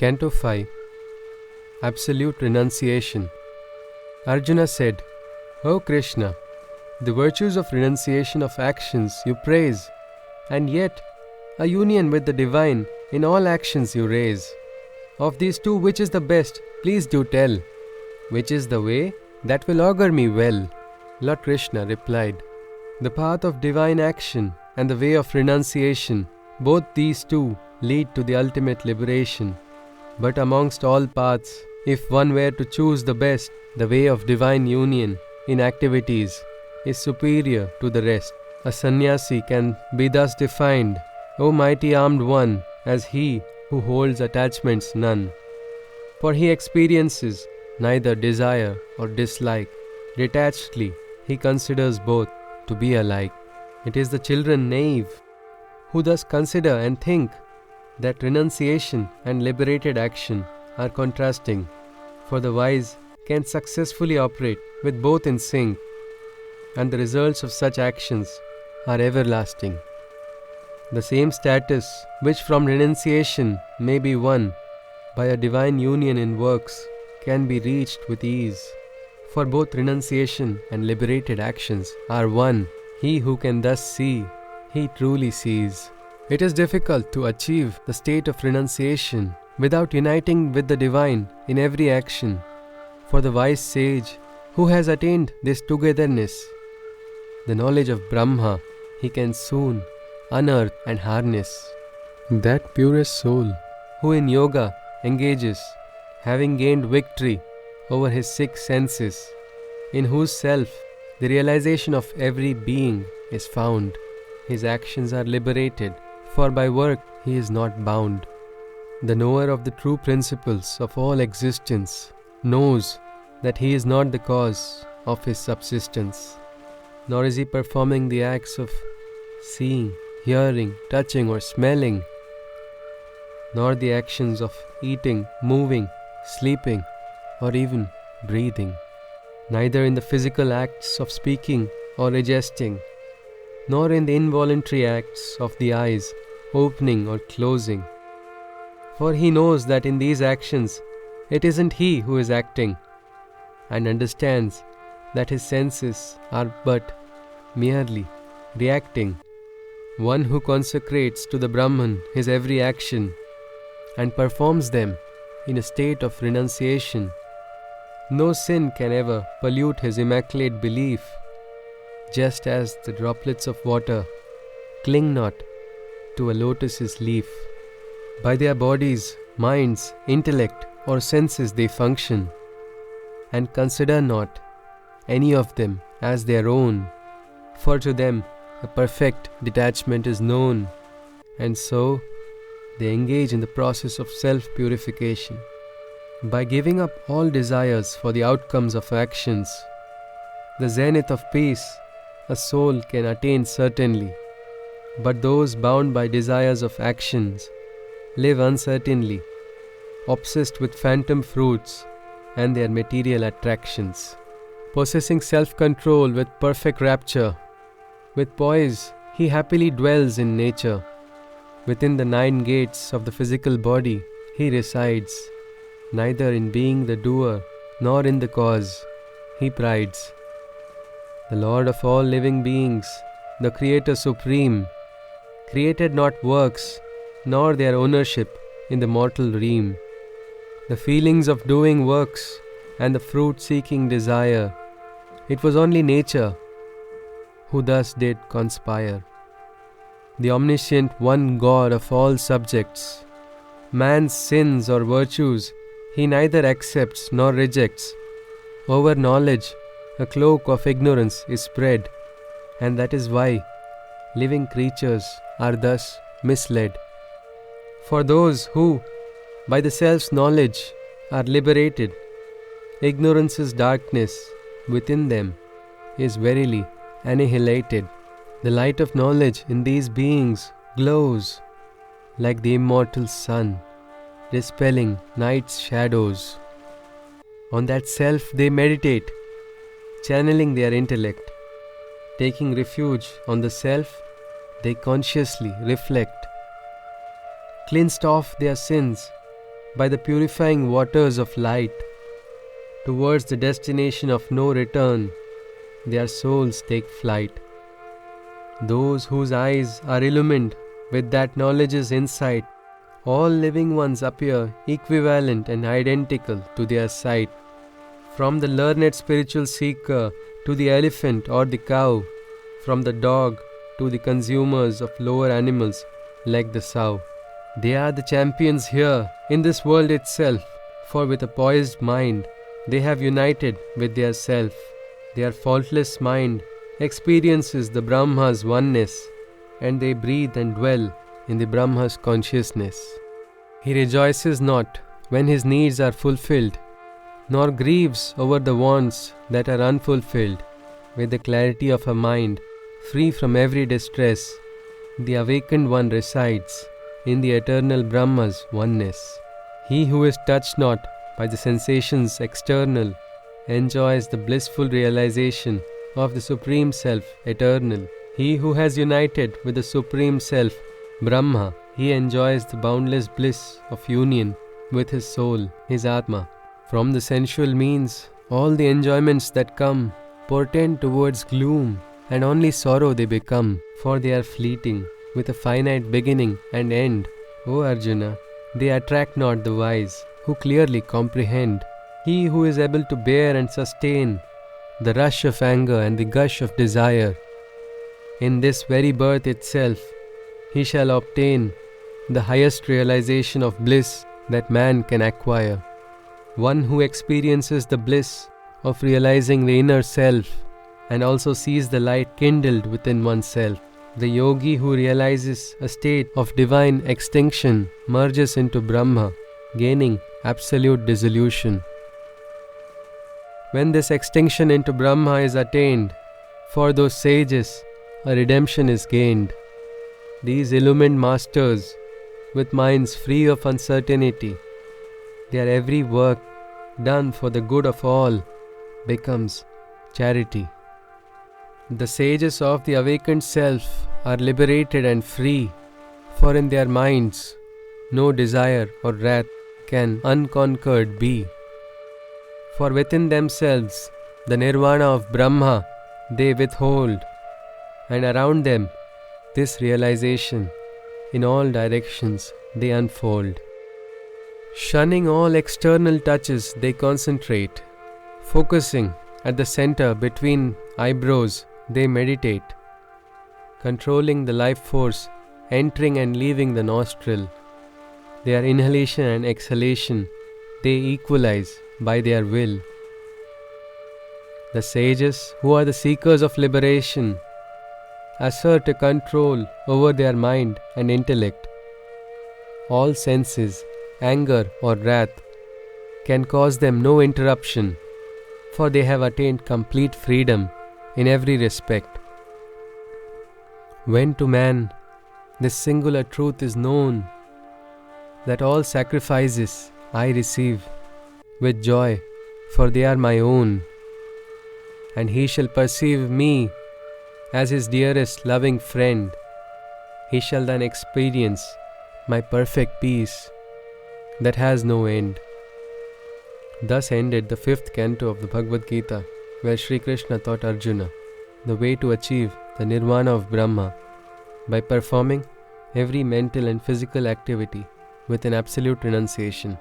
Canto 5 Absolute Renunciation. Arjuna said, O Krishna, the virtues of renunciation of actions you praise, and yet a union with the divine in all actions you raise. Of these two, which is the best? Please do tell. Which is the way that will augur me well? Lord Krishna replied, the path of divine action and the way of renunciation, both these two lead to the ultimate liberation. But amongst all paths, if one were to choose the best, the way of divine union in activities is superior to the rest. A sannyasi can be thus defined, O mighty armed one, as he who holds attachments none. For he experiences neither desire or dislike. Detachedly, he considers both to be alike. It is the children naive who thus consider and think that renunciation and liberated action are contrasting, for the wise can successfully operate with both in sync, and the results of such actions are everlasting. The same status which from renunciation may be won by a divine union in works can be reached with ease, for both renunciation and liberated actions are one. He who can thus see, he truly sees. It is difficult to achieve the state of renunciation without uniting with the divine in every action. For the wise sage who has attained this togetherness, the knowledge of Brahma, he can soon unearth and harness. That purest soul who in yoga engages, having gained victory over his 6 senses, in whose self the realization of every being is found, his actions are liberated, for by work he is not bound. The knower of the true principles of all existence knows that he is not the cause of his subsistence, nor is he performing the acts of seeing, hearing, touching or smelling, nor the actions of eating, moving, sleeping or even breathing, neither in the physical acts of speaking or digesting, nor in the involuntary acts of the eyes opening or closing. For he knows that in these actions it isn't he who is acting, and understands that his senses are but merely reacting. One who consecrates to the Brahman his every action and performs them in a state of renunciation, no sin can ever pollute his immaculate belief, just as the droplets of water cling not to a lotus's leaf. By their bodies, minds, intellect or senses they function, and consider not any of them as their own, for to them a perfect detachment is known, and so they engage in the process of self-purification. By giving up all desires for the outcomes of actions, the zenith of peace a soul can attain certainly, but those bound by desires of actions live uncertainly, obsessed with phantom fruits and their material attractions. Possessing self-control with perfect rapture, with poise he happily dwells in nature. Within the 9 gates of the physical body he resides, neither in being the doer nor in the cause he prides. The Lord of all living beings, the Creator Supreme, created not works nor their ownership in the mortal realm. The feelings of doing works and the fruit-seeking desire, it was only nature who thus did conspire. The omniscient one God of all subjects, man's sins or virtues he neither accepts nor rejects. Over knowledge a cloak of ignorance is spread, and that is why living creatures are thus misled. For those who, by the self's knowledge, are liberated, ignorance's darkness within them is verily annihilated. The light of knowledge in these beings glows like the immortal sun, dispelling night's shadows. On that self they meditate, channeling their intellect. Taking refuge on the self, they consciously reflect. Cleansed of their sins, by the purifying waters of light, towards the destination of no return, their souls take flight. Those whose eyes are illumined with that knowledge's insight, all living ones appear equivalent and identical to their sight. From the learned spiritual seeker to the elephant or the cow, from the dog to the consumers of lower animals like the sow. They are the champions here in this world itself, for with a poised mind they have united with their self. Their faultless mind experiences the Brahma's oneness, and they breathe and dwell in the Brahma's consciousness. He rejoices not when his needs are fulfilled, nor grieves over the wants that are unfulfilled. With the clarity of a mind free from every distress, the awakened one resides in the eternal Brahma's oneness. He who is touched not by the sensations external enjoys the blissful realization of the Supreme Self eternal. He who has united with the Supreme Self, Brahma, he enjoys the boundless bliss of union with his soul, his Atma. From the sensual means, all the enjoyments that come portend towards gloom, and only sorrow they become, for they are fleeting, with a finite beginning and end. O Arjuna, they attract not the wise, who clearly comprehend. He who is able to bear and sustain the rush of anger and the gush of desire, in this very birth itself, he shall obtain the highest realization of bliss that man can acquire. One who experiences the bliss of realizing the inner self and also sees the light kindled within oneself. The yogi who realizes a state of divine extinction merges into Brahma, gaining absolute dissolution. When this extinction into Brahma is attained, for those sages, a redemption is gained. These illumined masters, with minds free of uncertainty, their every work done for the good of all becomes charity. The sages of the awakened self are liberated and free, for in their minds no desire or wrath can unconquered be. For within themselves the nirvana of Brahma they withhold, and around them this realization in all directions they unfold. Shunning all external touches they concentrate, focusing at the center between eyebrows they meditate, controlling the life force entering and leaving the nostril. Their inhalation and exhalation they equalize by their will. The sages, who are the seekers of liberation, assert a control over their mind and intellect. All senses, anger or wrath, can cause them no interruption, for they have attained complete freedom in every respect. When to man this singular truth is known, that all sacrifices I receive with joy, for they are my own, and he shall perceive me as his dearest loving friend, he shall then experience my perfect peace that has no end. Thus ended the 5th canto of the Bhagavad Gita, where Sri Krishna taught Arjuna the way to achieve the nirvana of Brahma by performing every mental and physical activity with an absolute renunciation.